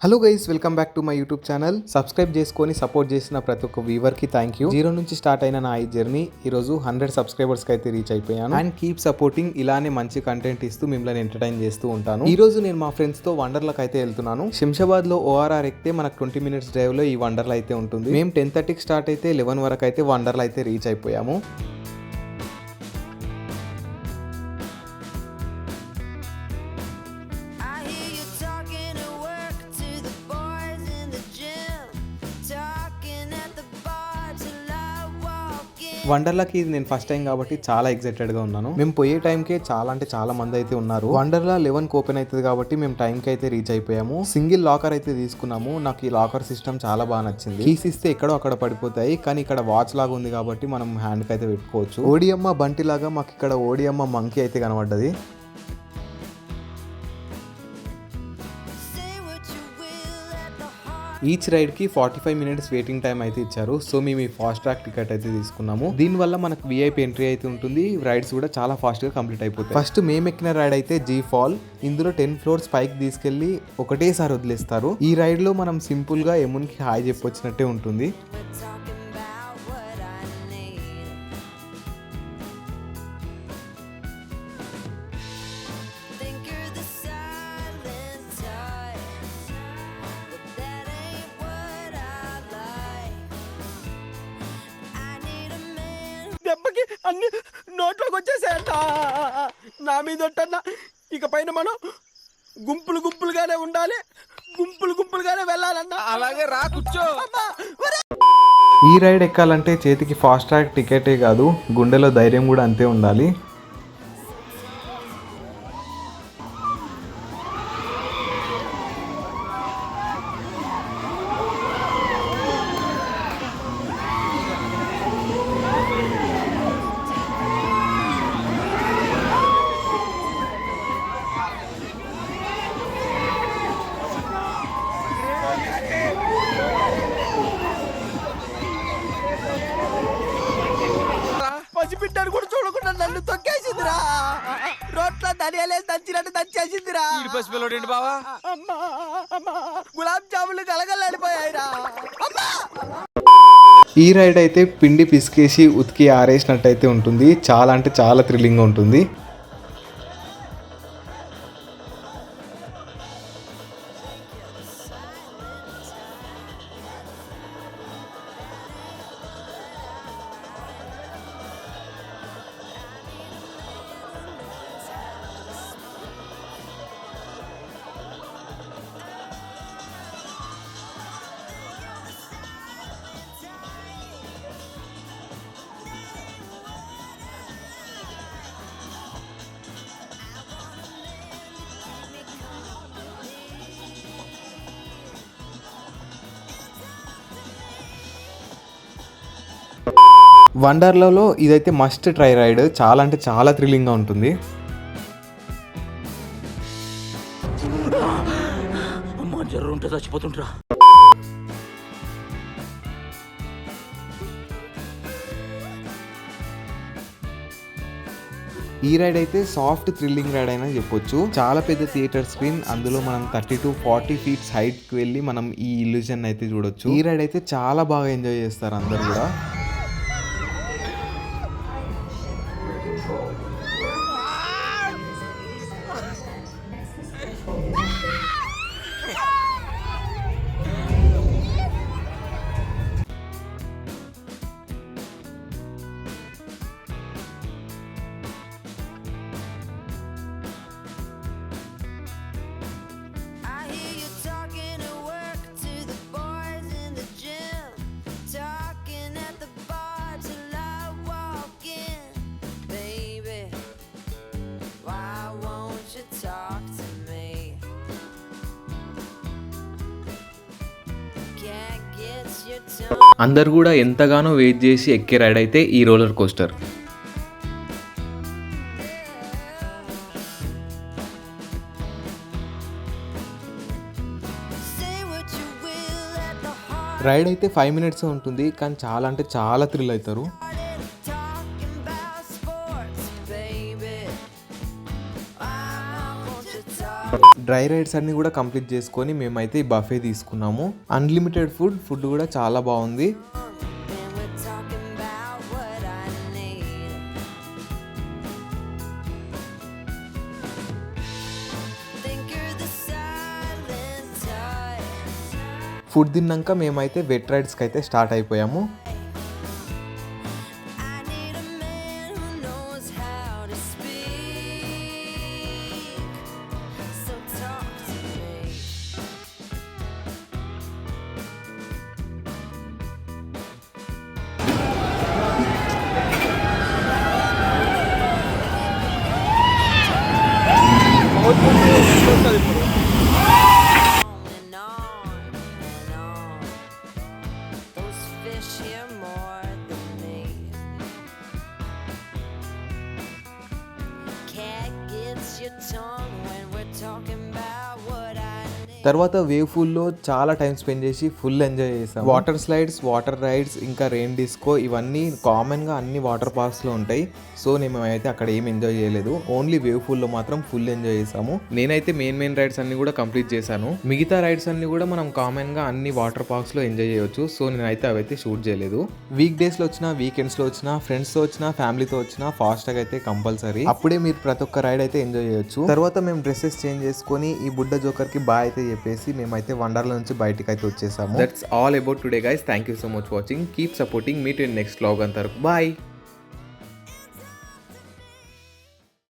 Hello guys, welcome back to my YouTube channel. Subscribe చేసుకొని support చేసిన ప్రతి ఒక్క వ్యూవర్కి థ్యాంక్ యూ. 0 నుంచి స్టార్ట్ అయిన నా ఈ జర్నీ ఈరోజు 100 సబ్స్క్రైబర్స్కి అయితే రీచ్ అయిపోయాను. And keep supporting. ఇలానే మంచి కంటెంట్ ఇస్తూ మిమ్మల్ని ఎంటర్టైన్ చేస్తూ ఉంటాను. ఈ రోజు నేను మా ఫ్రెండ్స్తో వండర్లకు అయితే వెళ్తున్నాను. శంషాబాద్లో ORR ఎక్కితే మనకు 20 minutes డ్రైవ్లో ఈ వండర్లో అయితే ఉంటుంది. మేము 10:30కి స్టార్ట్ అయితే 11 వరకు అయితే వండర్లో అయితే రీచ్ అయిపోయాము. వండర్లాకి ఇది నేను ఫస్ట్ టైం కాబట్టి చాలా ఎక్సైటెడ్ గా ఉన్నాను. మేము పోయే టైంకే చాలా మంది అయితే ఉన్నారు. వండర్లా 11కి ఓపెన్ అవుతుంది కాబట్టి మేము టైంకి అయితే రీచ్ అయిపోయాము. సింగిల్ లాకర్ అయితే తీసుకున్నాము. నాకు ఈ లాకర్ సిస్టమ్ చాలా బాగా నచ్చింది. కీస్ ఇస్తే ఎక్కడో అక్కడ పడిపోతాయి, కానీ ఇక్కడ వాచ్ లాగా ఉంది కాబట్టి మనం హ్యాండ్ కి అయితే పెట్టుకోవచ్చు. ఓడియమ్మ బంటి లాగా మాకు ఇక్కడ ఓడియమ్మ మంకీ అయితే కనబడ్డది. ఈచ్ రైడ్ కి 45 minutes వెయిటింగ్ టైం అయితే ఇచ్చారు. సో మేము ఈ ఫాస్ట్ ట్రాక్ టికెట్ అయితే తీసుకున్నాము. దీనివల్ల మనకు VIP ఎంట్రీ అయితే ఉంటుంది. రైడ్స్ కూడా చాలా ఫాస్ట్ గా కంప్లీట్ అయిపోతాయి. ఫస్ట్ మేము ఎక్కిన రైడ్ అయితే జీ ఫాల్. ఇందులో 10 floors పైకి తీసుకెళ్లి ఒకటేసారి వదిలేస్తారు. ఈ రైడ్ లో మనం సింపుల్ గా ఎమున్ కి హాయ్ చెప్పొచ్చినట్టే ఉంటుంది. దెబ్బకి అన్ని నోట్లోకి వచ్చేసాయంట. నా మీద ఇక పైన మనం గుంపులుగానే ఉండాలి, గుంపులుగానే వెళ్ళాలన్నా. అలాగే రా, కూర్చో. ఈ రైడ్ ఎక్కాలంటే చేతికి ఫాస్ట్ ట్రాక్ టికెటే కాదు, గుండెలో ధైర్యం కూడా అంతే ఉండాలి. పసిపిట్టారు కూడా చూడకుండా నన్ను తొక్కేసిందిరా. రోడ్ల ధనియాలేసి దంచినట్టు దంచేసిందిరా. పసిపిల్లడు బావా, గులాబ్ జాములు కలగలాడిపోయాయిరా. ఈ రైడ్ అయితే పిండి పిసికేసి ఉతికి ఆరేసినట్టు అయితే ఉంటుంది. చాలా అంటే చాలా థ్రిల్లింగ్గా ఉంటుంది. వండర్లలో ఇదైతే మస్ట్ ట్రై రైడ్. చాలా అంటే చాలా థ్రిల్లింగ్గా ఉంటుంది. చచ్చిపోతుంటా. ఈ రైడ్ అయితే సాఫ్ట్ థ్రిల్లింగ్ రైడ్ అయినా చెప్పొచ్చు. చాలా పెద్ద థియేటర్ స్క్రీన్, అందులో మనం 30 to 40 feet హైట్ కి వెళ్ళి మనం ఈ ఇల్యూజన్ అయితే చూడొచ్చు. ఈ రైడ్ అయితే చాలా బాగా ఎంజాయ్ చేస్తారు అందరు కూడా. అందరు కూడా ఎంతగానో వెయిట్ చేసి ఎక్కే రైడ్ అయితే ఈ రోలర్ కోస్టర్. రైడ్ అయితే 5 minutes ఉంటుంది, కానీ చాలా అంటే చాలా థ్రిల్ అవుతారు. డ్రై రైడ్స్ అన్ని కూడా కంప్లీట్ చేసుకొని మేమైతే ఈ బఫే తీసుకున్నాము. అన్లిమిటెడ్ ఫుడ్ కూడా చాలా బాగుంది. ఫుడ్ తిన్నాక మేమైతే వెట్ రైడ్స్కి అయితే స్టార్ట్ అయిపోయాము. తర్వాత వేవ్ పూల్లో చాలా టైం స్పెండ్ చేసి ఫుల్ ఎంజాయ్ చేసాం. వాటర్ స్లైడ్స్, వాటర్ రైడ్స్, ఇంకా రెయిన్ డిస్కో ఇవన్నీ కామన్గా అన్ని వాటర్ పార్క్స్లో ఉంటాయి. సో మేమైతే అక్కడ ఏం ఎంజాయ్ చేయలేదు. ఓన్లీ వేవ్ పూల్లో మాత్రం ఫుల్ ఎంజాయ్ చేసాము. నేనైతే మెయిన్ రైడ్స్ అన్ని కూడా కంప్లీట్ చేశాను. మిగతా రైడ్స్ అన్ని కూడా మనం కామన్గా అన్ని వాటర్ పార్క్స్లో ఎంజాయ్ చేయొచ్చు. సో నేనైతే అవైతే షూట్ చేయలేదు. వీక్ డేస్లో వచ్చినా, వీకెండ్స్లో వచ్చినా, ఫ్రెండ్స్తో వచ్చినా, ఫ్యామిలీతో వచ్చినా ఫాస్ట్గా అయితే కంపల్సరీ. అప్పుడే మీరు ప్రతి ఒక్క రైడ్ అయితే ఎంజాయ్ చేయొచ్చు. తర్వాత మేము డ్రెస్సెస్ చేంజ్ చేసుకొని ఈ బుడ్డ జోకర్కి బాయ్ అయితే చెప్పేసి మేమైతే వండర్లా నుంచి బయటికి అయితే వచ్చేసాము. That's all about today guys. Thank you so much watching. Keep supporting. Meet in next vlog. అంతవరకు బాయ్.